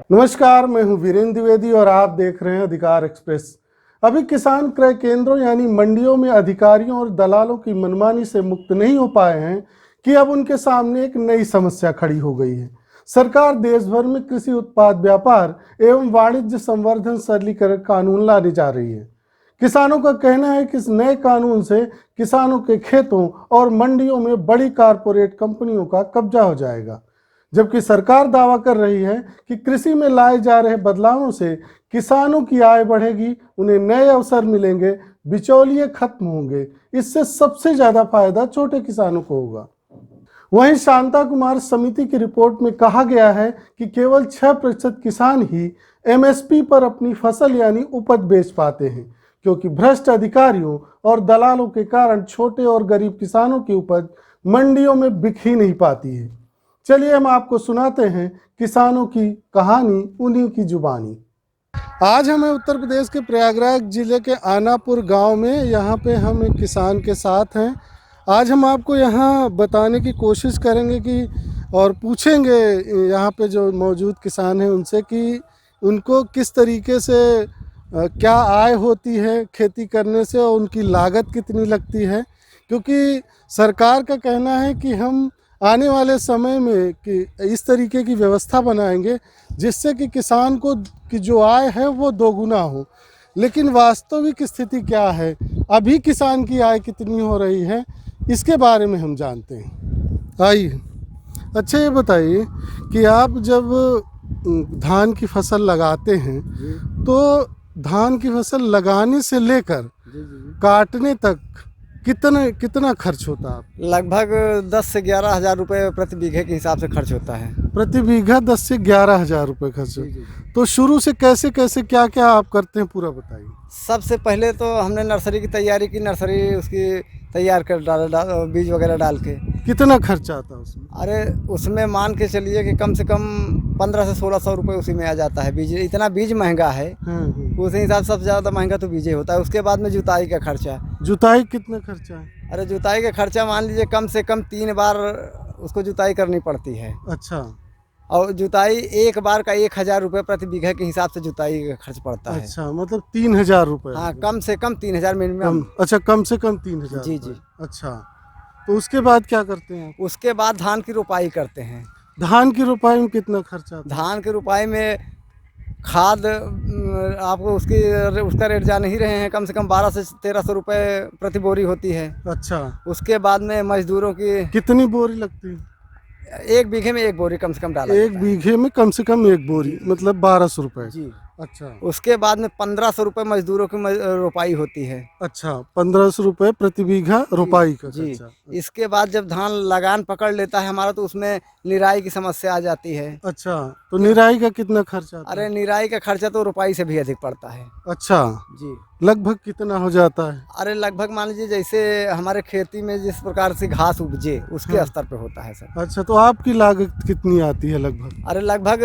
नमस्कार, मैं हूं वीरेंद्र द्विवेदी और आप देख रहे हैं अधिकार एक्सप्रेस। अभी किसान क्रय केंद्रों यानी मंडियों में अधिकारियों और दलालों की मनमानी से मुक्त नहीं हो पाए हैं कि अब उनके सामने एक नई समस्या खड़ी हो गई है। सरकार देश भर में कृषि उत्पाद व्यापार एवं वाणिज्य संवर्धन सरलीकरण कानून लाने जा रही है। किसानों का कहना है कि इस नए कानून से किसानों के खेतों और मंडियों में बड़ी कारपोरेट कंपनियों का कब्जा हो जाएगा, जबकि सरकार दावा कर रही है कि कृषि में लाए जा रहे बदलावों से किसानों की आय बढ़ेगी, उन्हें नए अवसर मिलेंगे, बिचौलिए खत्म होंगे। इससे सबसे ज्यादा फायदा छोटे किसानों को होगा। वहीं शांता कुमार समिति की रिपोर्ट में कहा गया है कि केवल 6% किसान ही एमएसपी पर अपनी फसल यानी उपज बेच पाते हैं, क्योंकि भ्रष्ट अधिकारियों और दलालों के कारण छोटे और गरीब किसानों की उपज मंडियों में बिक ही नहीं पाती है। चलिए हम आपको सुनाते हैं किसानों की कहानी, उन्हीं की जुबानी। आज हमें उत्तर प्रदेश के प्रयागराज जिले के आनापुर गांव में, यहाँ पे हम एक किसान के साथ हैं। आज हम आपको यहाँ बताने की कोशिश करेंगे कि और पूछेंगे यहाँ पे जो मौजूद किसान हैं उनसे कि उनको किस तरीके से क्या आय होती है खेती करने से और उनकी लागत कितनी लगती है, क्योंकि सरकार का कहना है कि हम आने वाले समय में कि इस तरीके की व्यवस्था बनाएंगे जिससे कि किसान को की जो आय है वो दोगुना हो। लेकिन वास्तविक स्थिति क्या है, अभी किसान की आय कितनी हो रही है, इसके बारे में हम जानते हैं। आइए, अच्छा ये बताइए कि आप जब धान की फसल लगाते हैं तो धान की फसल लगाने से लेकर काटने तक कितना खर्च होता है? लगभग 10 से 11 हज़ार रुपये प्रति बीघे के हिसाब से खर्च होता है। प्रति बीघा 10 से 11 हज़ार रुपये खर्च। तो शुरू से कैसे कैसे क्या क्या आप करते हैं, पूरा बताइए। सबसे पहले तो हमने नर्सरी की तैयारी की, नर्सरी उसकी तैयार कर बीज वगैरह डाल के। कितना खर्चा आता है उसमें? अरे उसमें मान के चलिए कि कम से कम 1500 से 1600 रुपये उसी में आ जाता है। बीज इतना बीज महंगा है, उस हिसाब से सबसे ज़्यादा महंगा तो बीज ही होता है। उसके बाद में जुताई का खर्चा। जुताई कितना खर्चा है? अरे जुताई का खर्चा मान लीजिए कम से कम 3 बार उसको जुताई करनी पड़ती है। अच्छा, और जुताई एक बार का 1000 रुपये प्रति बीघा के हिसाब से जुताई का खर्च पड़ता है। अच्छा, मतलब 3000 रुपये? हाँ, कम से कम 3000 मिनिमम। अच्छा, कम से कम 3000? जी जी। अच्छा, तो उसके बाद क्या करते हैं? उसके बाद धान की रोपाई करते हैं। धान की रोपाई में कितना खर्चा आता है? धान की रोपाई में खाद आपको उसका रेट जान ही रहे हैं, कम से कम 1200 से 1300 रुपये प्रति बोरी होती है। अच्छा, उसके बाद में मजदूरों की कितनी बोरी लगती है? 1 बीघे में 1 बोरी कम से कम डाला एक जाता है। बीघे में कम से कम 1 बोरी, मतलब 1200 रुपये। जी। अच्छा, उसके बाद में 1500 रुपये मजदूरों की रोपाई होती है। अच्छा, 1500 रुपये प्रति बीघा रोपाई का जी। खर्चा। इसके बाद जब धान लगान पकड़ लेता है हमारा, तो उसमें निराई की समस्या आ जाती है। अच्छा, तो निराई का कितना खर्चा आता है? अरे निराई का खर्चा तो रोपाई से भी अधिक पड़ता है। अच्छा, जी। लगभग कितना हो जाता है? अरे लगभग मान लीजिए जैसे हमारे खेती में जिस प्रकार से घास उपजे उसके स्तर पे होता है सर। अच्छा, तो आपकी लागत कितनी आती है लगभग? अरे लगभग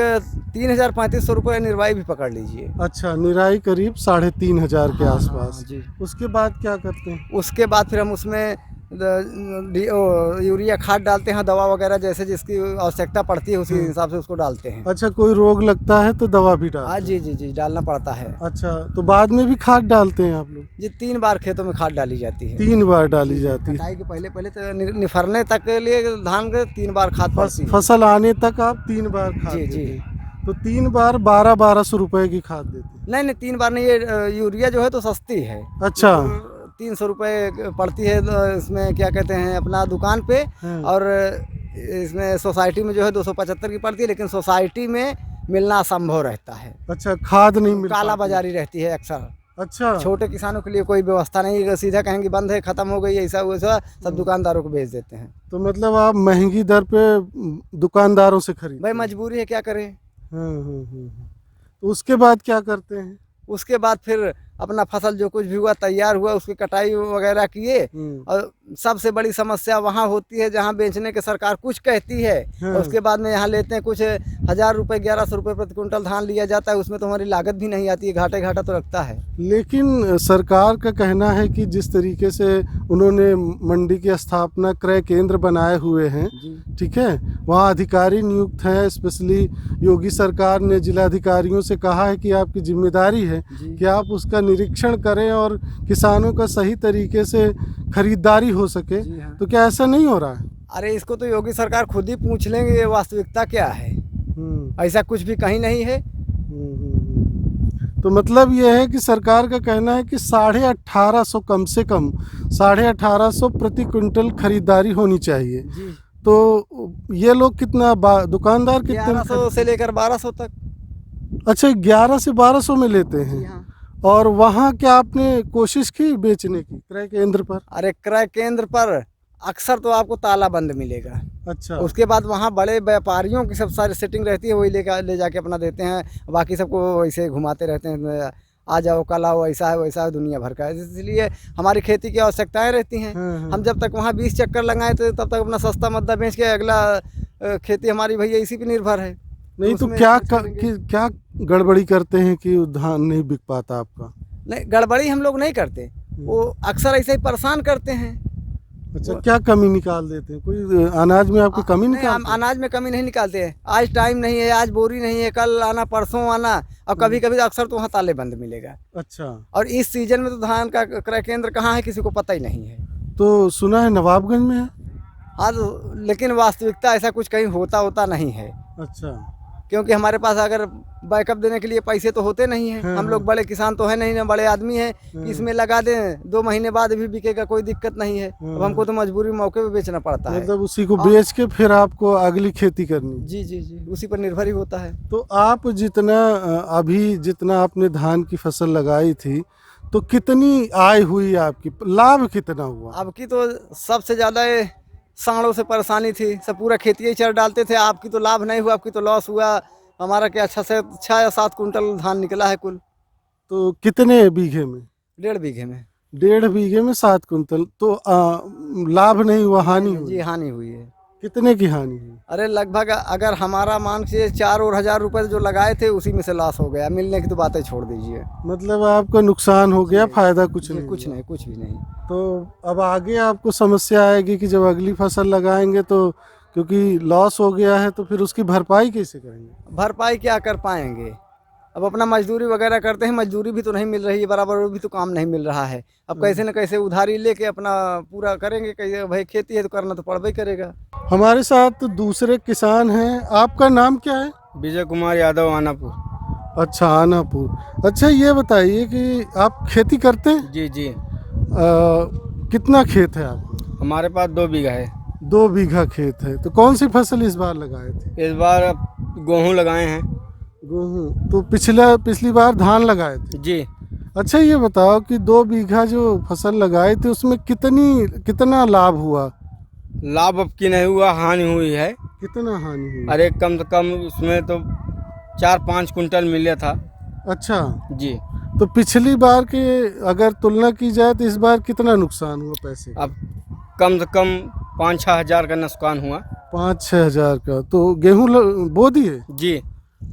3000-3500 रुपये निराई भी पकड़ लीजिए। अच्छा, निराई करीब 3500 के आसपास। जी। उसके बाद क्या करते हैं? उसके बाद फिर हम उसमें यूरिया खाद डालते हैं, दवा वगैरह जैसे जिसकी आवश्यकता पड़ती है उसी हिसाब से उसको डालते हैं। अच्छा, कोई रोग लगता है तो दवा भी डालते हैं? हाँ जी जी जी, डालना पड़ता है। अच्छा, तो बाद में भी खाद डालते हैं आप लोग? जी, 3 बार खेतों में खाद डाली जाती है। 3 बार डाली जाती है? कटाई के पहले तो निफरने तक के लिए धान के 3 बार खाद पड़ती है। फसल आने तक आप 3 बार खाद जी देते जी। हैं? तो 3 बार 1200 रुपए की खाद देते हैं? नहीं 3 बार नहीं, ये यूरिया जो है तो सस्ती है। अच्छा, 300 रुपये पड़ती है इसमें, क्या कहते हैं, अपना दुकान पे। और इसमें सोसाइटी में जो है 275 की पड़ती है, लेकिन सोसाइटी में मिलना असंभव रहता है। अच्छा, खाद नहीं मिल काला पाती? बाजारी रहती है अक्सर। अच्छा, छोटे किसानों के लिए कोई व्यवस्था नहीं है, सीधा कहेंगे बंद है, खत्म हो गई, ऐसा वैसा सब दुकानदारों को भेज देते हैं। तो मतलब आप महंगी दर पे दुकानदारों से खरीदते भाई हैं? मजबूरी है, क्या करें। तो उसके बाद क्या करते हैं? उसके बाद फिर अपना फसल जो कुछ भी हुआ तैयार हुआ उसकी कटाई वगैरह किए। और सबसे बड़ी समस्या वहाँ होती है जहाँ बेचने के सरकार कुछ कहती है और उसके बाद में यहाँ लेते हैं कुछ 1000 रुपये 1100 रुपये प्रति कुंटल धान लिया जाता है, उसमें तो हमारी लागत भी नहीं आती है, घाटा तो रखता है। लेकिन सरकार का कहना है कि जिस तरीके से उन्होंने मंडी की स्थापना क्रय केंद्र बनाए हुए हैं, ठीक है, वहाँ अधिकारी नियुक्त हैं, स्पेशली योगी सरकार ने जिलाधिकारियों से कहा है कि आपकी जिम्मेदारी है कि आप उसका निरीक्षण करें और किसानों का सही तरीके से खरीदारी हो सके। तो क्या ऐसा नहीं हो रहा है? अरे इसको तो योगी सरकार खुद ही पूछ लेंगे ये वास्तविकता क्या है। ऐसा कुछ भी कहीं नहीं है। तो मतलब ये है कि सरकार का कहना है कि 1850 कम से कम 1850 प्रति क्विंटल खरीदारी होनी चाहिए। तो ये लोग कितना दुकानदार कितना 1100 से लेकर 1200 तक। अच्छा, 11 से 1200 में लेते हैं। और वहाँ क्या आपने कोशिश की बेचने की क्रय केंद्र पर? अरे क्रय केंद्र पर अक्सर तो आपको ताला बंद मिलेगा। अच्छा। उसके बाद वहाँ बड़े व्यापारियों की सब सारी सेटिंग रहती है, वही ले जाके अपना देते हैं, बाकी सबको वैसे घुमाते रहते हैं, आ जाओ कल आओ, ऐसा है वैसा है, दुनिया भर का है। इसलिए हमारी खेती की आवश्यकताएं रहती हैं। हम जब तक वहाँ 20 चक्कर लगाए थे तब तक अपना सस्ता मद्दा बेच के अगला खेती हमारी भैया इसी पे निर्भर है। नहीं तो क्या गड़बड़ी करते हैं कि धान नहीं बिक पाता आपका? नहीं, गड़बड़ी हम लोग नहीं करते, वो अक्सर ऐसे ही परेशान करते हैं। अच्छा, क्या कमी निकाल देते हैं? कोई अनाज में आपकी कमी निकालते हैं? अनाज में कमी नहीं निकालते हैं। आज टाइम नहीं है, आज बोरी नहीं है, कल आना परसों आना, और कभी कभी अक्सर तो वहाँ ताले बंद मिलेगा। अच्छा। और इस सीजन में तो धान का क्रय केंद्र कहाँ है किसी को पता ही नहीं है। तो सुना है नवाबगंज में है। हाँ, लेकिन वास्तविकता ऐसा कुछ कहीं होता नहीं है। अच्छा। क्योंकि हमारे पास अगर बैकअप देने के लिए पैसे तो होते नहीं हैं। हम लोग बड़े किसान तो है नहीं ना, बड़े आदमी हैं कि इसमें लगा दें 2 महीने बाद भी बिकेगा, कोई दिक्कत नहीं है। अब हमको तो मजबूरी मौके पे बेचना पड़ता है। मतलब उसी को बेच के फिर आपको अगली खेती करनी? जी, उसी पर निर्भर ही होता है। तो आप जितना आपने धान की फसल लगाई थी, तो कितनी आय हुई आपकी, लाभ कितना हुआ? अब की तो सबसे ज़्यादा सांड़ों से परेशानी थी, सब पूरा खेती ही चर डालते थे। आपकी तो लाभ नहीं हुआ, आपकी तो लॉस हुआ। हमारा क्या 6 या 7 कुंटल धान निकला है कुल। तो कितने बीघे में? 1.5 बीघे में। 1.5 बीघे में 7 कुंटल। तो लाभ नहीं हुआ, हानि हुई? जी, हानि हुई है। कितने की हानि हुई? अरे लगभग अगर हमारा मान के 4 और 1000 रुपये जो लगाए थे उसी में से लॉस हो गया। मिलने की तो बातें छोड़ दीजिए। मतलब आपका नुकसान हो गया, फायदा कुछ नहीं? कुछ भी नहीं। तो अब आगे आपको समस्या आएगी कि जब अगली फसल लगाएंगे तो, क्योंकि लॉस हो गया है, तो फिर उसकी भरपाई कैसे करेंगे? भरपाई क्या कर पाएंगे? अब अपना मजदूरी वगैरह करते हैं, मजदूरी भी तो नहीं मिल रही है बराबर, वो भी तो काम नहीं मिल रहा है। अब कैसे न कैसे उधारी लेके अपना पूरा करेंगे। कैसे भाई, खेती है तो करना तो पड़बे करेगा। हमारे साथ दूसरे किसान हैं। आपका नाम क्या है? विजय कुमार यादव, आनापुर। अच्छा, आनापुर। अच्छा, ये बताइए कि आप खेती करते हैं? जी। कितना खेत है आपको? हमारे पास 2 बीघा है। 2 बीघा खेत है। तो कौन सी फसल इस बार लगाए थे? इस बार गेहूँ लगाए हैं। गेहूँ? तो पिछली बार धान लगाए थे? जी। अच्छा, ये बताओ कि 2 बीघा जो फसल लगाए थे उसमें कितना लाभ हुआ? लाभ अब की नहीं हुआ, हानि हुई है। कितना हानि हुई? अरे कम से कम उसमें तो 4-5 कुंटल मिला था। अच्छा जी। तो पिछली बार के अगर तुलना की जाए तो इस बार कितना नुकसान हुआ पैसे? अब कम से कम 5-6 हज़ार का नुकसान हुआ। 5-6 हज़ार का। तो गेहूँ बो दिए? जी।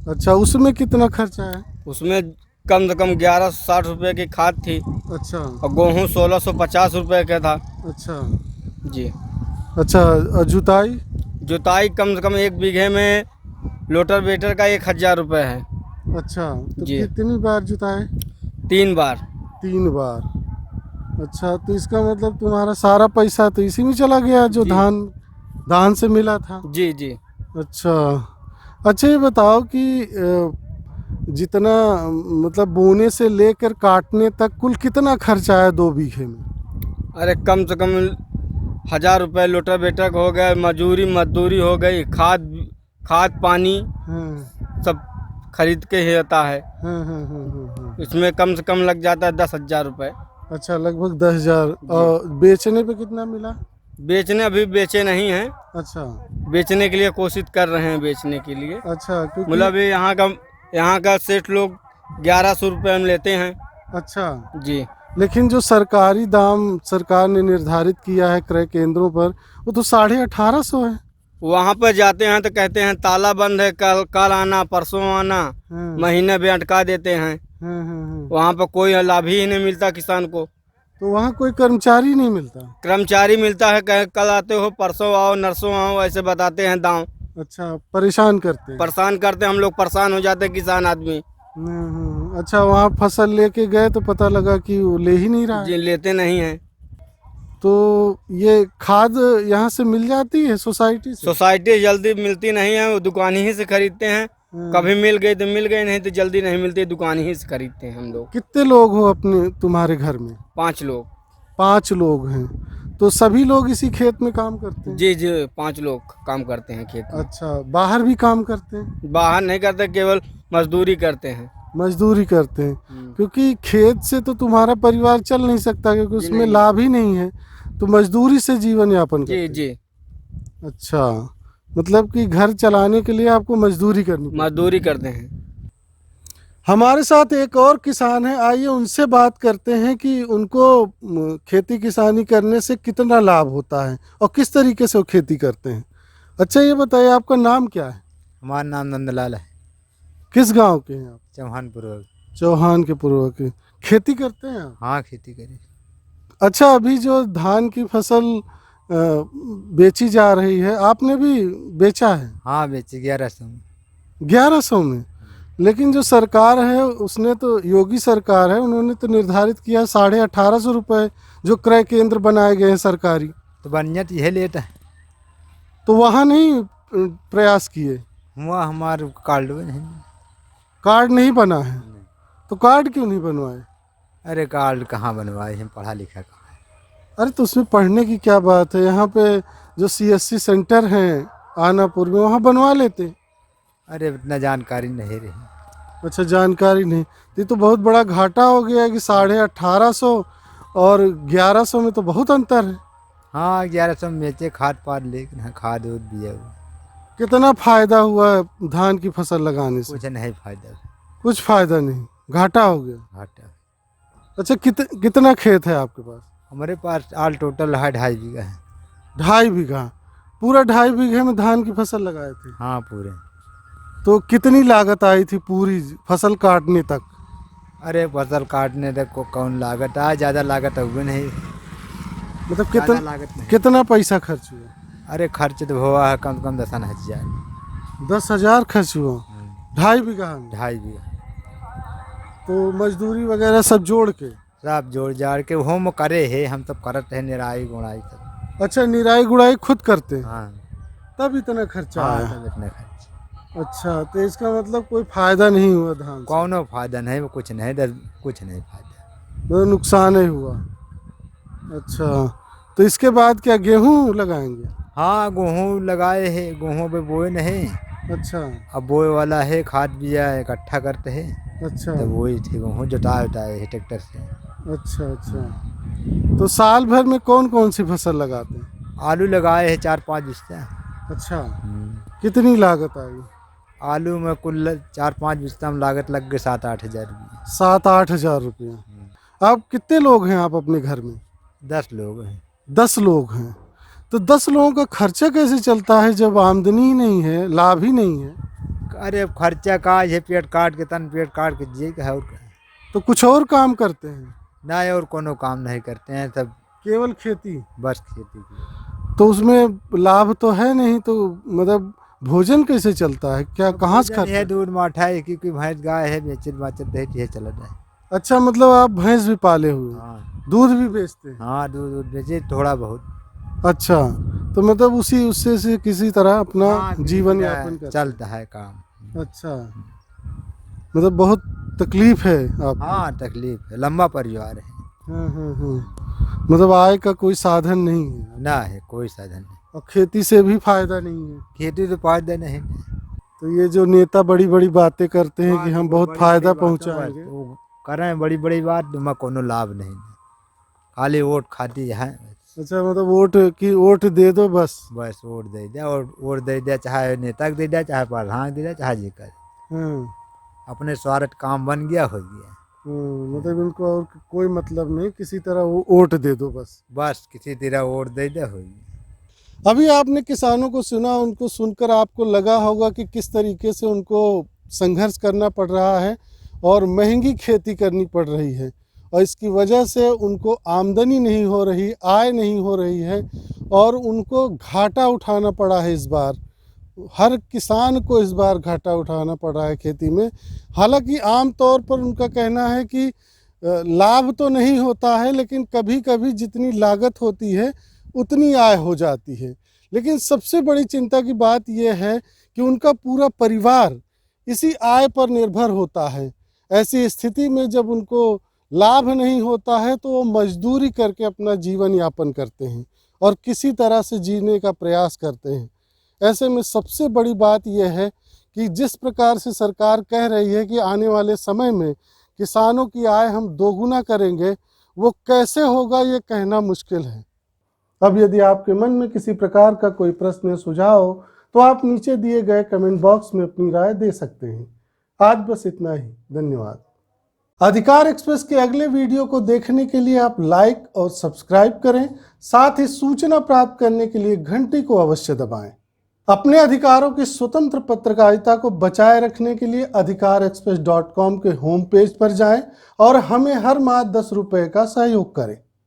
अच्छा, उसमें कितना खर्चा है? उसमें कम से कम 1160 रुपये की खाद थी। अच्छा। और गेहूँ 1650 रुपये का था। अच्छा जी। अच्छा, जुताई कम से कम 1 बीघे में लोटर बेटर का 1000 रुपये है। अच्छा, तो कितनी बार जुताए? 3 बार। 3 बार। अच्छा, तो इसका मतलब तुम्हारा सारा पैसा तो इसी में चला गया जो धान से मिला था? जी। अच्छा, ये बताओ कि जितना मतलब बोने से लेकर काटने तक कुल कितना खर्चा आया 2 बीघे में? अरे कम से कम 1000 रुपये लोटर बेटर हो गए, मजदूरी हो गई, खाद पानी सब खरीद के ही आता है। इसमें कम से कम लग जाता है 10,000 रुपये। अच्छा, लगभग 10,000। और बेचने पे कितना मिला? बेचने अभी बेचे नहीं हैं। अच्छा, बेचने के लिए कोशिश कर रहे हैं, बेचने के लिए। अच्छा, मतलब यहाँ का सेठ लोग 1100 रुपये में लेते हैं। अच्छा, जी। लेकिन जो सरकारी दाम सरकार ने निर्धारित किया है क्रय केंद्रों पर, वो तो 1850 है। वहाँ पर जाते हैं तो कहते हैं ताला बंद है, कल कल आना, परसों आना, हाँ, महीने में अटका देते हैं। हाँ, हाँ, हाँ। वहाँ पर कोई लाभ ही नहीं मिलता किसान को। तो वहाँ कोई कर्मचारी नहीं मिलता। कर्मचारी मिलता है, कहे कल आते हो, परसों आओ, नरसों आओ, ऐसे बताते हैं दाम। अच्छा, परेशान करते हैं। परेशान करते हैं, हम लोग परेशान हो जाते हैं किसान आदमी। अच्छा, वहाँ फसल लेके गए तो पता लगा कि वो ले ही नहीं रहा जी है। लेते नहीं हैं। तो ये खाद यहाँ से मिल जाती है सोसाइटी से? सोसाइटी जल्दी मिलती नहीं है, वो दुकान ही से खरीदते हैं। हाँ। कभी मिल गई तो मिल गई, नहीं तो जल्दी नहीं मिलती, दुकान ही से खरीदते हैं हम लोग। कितने लोग हो अपने तुम्हारे घर में? 5 लोग। 5 लोग हैं, तो सभी लोग इसी खेत में काम करते हैं? जी जी, 5 लोग काम करते हैं खेत में। अच्छा, बाहर भी काम करते हैं? बाहर नहीं करते, केवल मजदूरी करते हैं। मजदूरी करते हैं, क्योंकि खेत से तो तुम्हारा परिवार चल नहीं सकता, क्योंकि उसमें नहीं। लाभ ही नहीं है, तो मजदूरी से जीवन यापन करते जी हैं। जी, अच्छा, मतलब कि घर चलाने के लिए आपको मजदूरी करनी पड़ती है। मजदूरी करते हैं। हमारे साथ एक और किसान है, आइए उनसे बात करते हैं कि उनको खेती किसानी करने से कितना लाभ होता है और किस तरीके से वो खेती करते हैं। अच्छा, ये बताइए आपका नाम क्या है? हमारा नाम नंदलाल है। किस गांव के हैं आप? चौहानपुर। चौहान के पूर्व के। खेती करते हैं आप? हाँ, खेती करी। अच्छा, अभी जो धान की फसल बेची जा रही है, आपने भी बेचा है? हाँ, बेची 1100 में। 1100 में? लेकिन जो सरकार है उसने तो, योगी सरकार है, उन्होंने तो निर्धारित किया 1850 रुपये जो क्रय केंद्र बनाए गए हैं सरकारी। तो बढ़िया तो यह लेट है। तो वहाँ नहीं प्रयास किए? हुआ हमारे कार्ड में नहीं। कार्ड नहीं बना है? तो कार्ड क्यों नहीं बनवाए? अरे कार्ड कहाँ बनवाए, हम पढ़ा लिखा कहाँ है। अरे तो उसमें पढ़ने की क्या बात है, यहाँ पे जो CSC सेंटर हैं आनापुर में, वहाँ बनवा लेते। अरे उतना जानकारी नहीं रही। अच्छा, जानकारी नहीं, तो ये तो बहुत बड़ा घाटा हो गया कि 1850 और 1100 में तो बहुत अंतर है। हाँ, 1100 में बेचे, खाद पाद लेकिन हाँ, खाद उद दिया हुआ। कितना फायदा हुआ है धान की फसल लगाने से? कुछ नहीं फायदा, कुछ फायदा नहीं, घाटा हो गया। घाटा। अच्छा, कितना खेत है आपके पास? हमारे पास ऑल टोटल है 2.5 बीघा है। 2.5 बीघा? पूरा 2.5 बीघे में धान की फसल लगाए थे? हाँ, पूरे। तो कितनी लागत आई थी पूरी फसल काटने तक? अरे फसल काटने तक को कौन लागत आया, ज़्यादा लागत हुई नहीं। मतलब ज़्यादा लागत नहीं। कितना पैसा खर्च हुआ? अरे खर्च तो हुआ है कम से कम 10,000। 10,000 खर्च हुआ 2.5 बीघा में? 2.5 बीघा। तो मजदूरी वगैरह सब जोड़ के? सब जोड़ जाड़ के होम करे है, हम सब करते हैं, निराई गुड़ाई सब। अच्छा, निराई गुड़ाई खुद करते हैं? हाँ। तब इतना खर्चा हाँ, आया? तब इतना खर्च। अच्छा, तो इसका मतलब कोई फायदा नहीं हुआ धान से? कौनो फायदा नहीं, वो कुछ नहीं, कुछ नहीं फायदा। मतलब नुकसान ही हुआ। अच्छा, तो इसके बाद क्या गेहूं लगाएंगे? हाँ, गेहूँ लगाए है, गेहूँ पे बोए नहीं। अच्छा अब बोए वाला है, खाद बिया इकट्ठा करते हैं, अच्छा तो वही थे गेहूँ जुटाए है ट्रैक्टर से। अच्छा अच्छा। तो साल भर में कौन कौन सी फसल लगाते हैं? आलू लगाए है 4-5 बिस्ता। अच्छा, कितनी लागत आई? आलू में कुल 4-5 बिस्ता में लागत लग गई 7-8 हज़ार रुपये। 7-8 हज़ार रुपया। आप कितने लोग हैं आप अपने घर में? 10 लोग हैं। 10 लोग हैं। तो 10 लोगों का खर्चा कैसे चलता है जब आमदनी ही नहीं है, लाभ ही नहीं है? अरे खर्चा का ये पेट काट के तन पेट काट के जी का है, और क्या है। तो कुछ और काम करते हैं? ना और कोनो काम नहीं करते हैं, सब केवल खेती? बस खेती की। तो उसमें लाभ तो है नहीं, तो मतलब भोजन कैसे चलता है, क्या कहाँ से भोजन खाता है, है? दूध माठा है, क्योंकि भैंस गाय है, बेचत बाचत है, ये चला जाए। अच्छा, मतलब आप भैंस भी पाले हुए हैं, हाँ। दूध भी बेचते हैं? हाँ, दूध बेचे थोड़ा बहुत। अच्छा, तो मतलब उससे से किसी तरह अपना हाँ, जीवन यापन करते चलता है काम। हैं। अच्छा, मतलब बहुत तकलीफ है आप? हाँ, तकलीफ है, लंबा परिवार है। मतलब आय का कोई साधन नहीं है? ना है कोई साधन नहीं। और खेती से भी फायदा नहीं है? खेती तो फायदा नहीं। तो ये जो नेता बड़ी बड़ी बातें करते हैं कि हम बहुत बड़ी- फायदा बड़ी बात पहुंचाएंगे, वो कर रहे हैं बड़ी बड़ी बात, तुम्हें कोनो लाभ नहीं, खाली वोट खाती है। अच्छा, मतलब वोट दे दो बस? बस वोट दे दिया, और वोट दे दिया, चाहे नेता को दे दिया, चाहे प्रधान दे दिया, चाहे जी कर। हाँ, अपने स्वार्थ काम बन गया, हो गया। मतलब इनको और कोई मतलब नहीं, किसी तरह वो वोट दे दो बस। बस किसी तरह वोट दे दे हुई। अभी आपने किसानों को सुना, उनको सुनकर आपको लगा होगा कि किस तरीके से उनको संघर्ष करना पड़ रहा है और महंगी खेती करनी पड़ रही है, और इसकी वजह से उनको आमदनी नहीं हो रही, आय नहीं हो रही है, और उनको घाटा उठाना पड़ा है इस बार। हर किसान को इस बार घाटा उठाना पड़ रहा है खेती में। हालांकि आम तौर पर उनका कहना है कि लाभ तो नहीं होता है, लेकिन कभी कभी जितनी लागत होती है उतनी आय हो जाती है। लेकिन सबसे बड़ी चिंता की बात यह है कि उनका पूरा परिवार इसी आय पर निर्भर होता है। ऐसी स्थिति में जब उनको लाभ नहीं होता है तो वो मजदूरी करके अपना जीवन यापन करते हैं और किसी तरह से जीने का प्रयास करते हैं। ऐसे में सबसे बड़ी बात यह है कि जिस प्रकार से सरकार कह रही है कि आने वाले समय में किसानों की आय हम दोगुना करेंगे, वो कैसे होगा ये कहना मुश्किल है। अब यदि आपके मन में किसी प्रकार का कोई प्रश्न या सुझाव हो तो आप नीचे दिए गए कमेंट बॉक्स में अपनी राय दे सकते हैं। आज बस इतना ही, धन्यवाद। अधिकार एक्सप्रेस के अगले वीडियो को देखने के लिए आप लाइक और सब्सक्राइब करें, साथ ही सूचना प्राप्त करने के लिए घंटी को अवश्य दबाएं। अपने अधिकारों की स्वतंत्र पत्रकारिता को बचाए रखने के लिए अधिकारexpress.com के होम पेज पर जाएं और हमें हर माह 10 रुपए का सहयोग करें।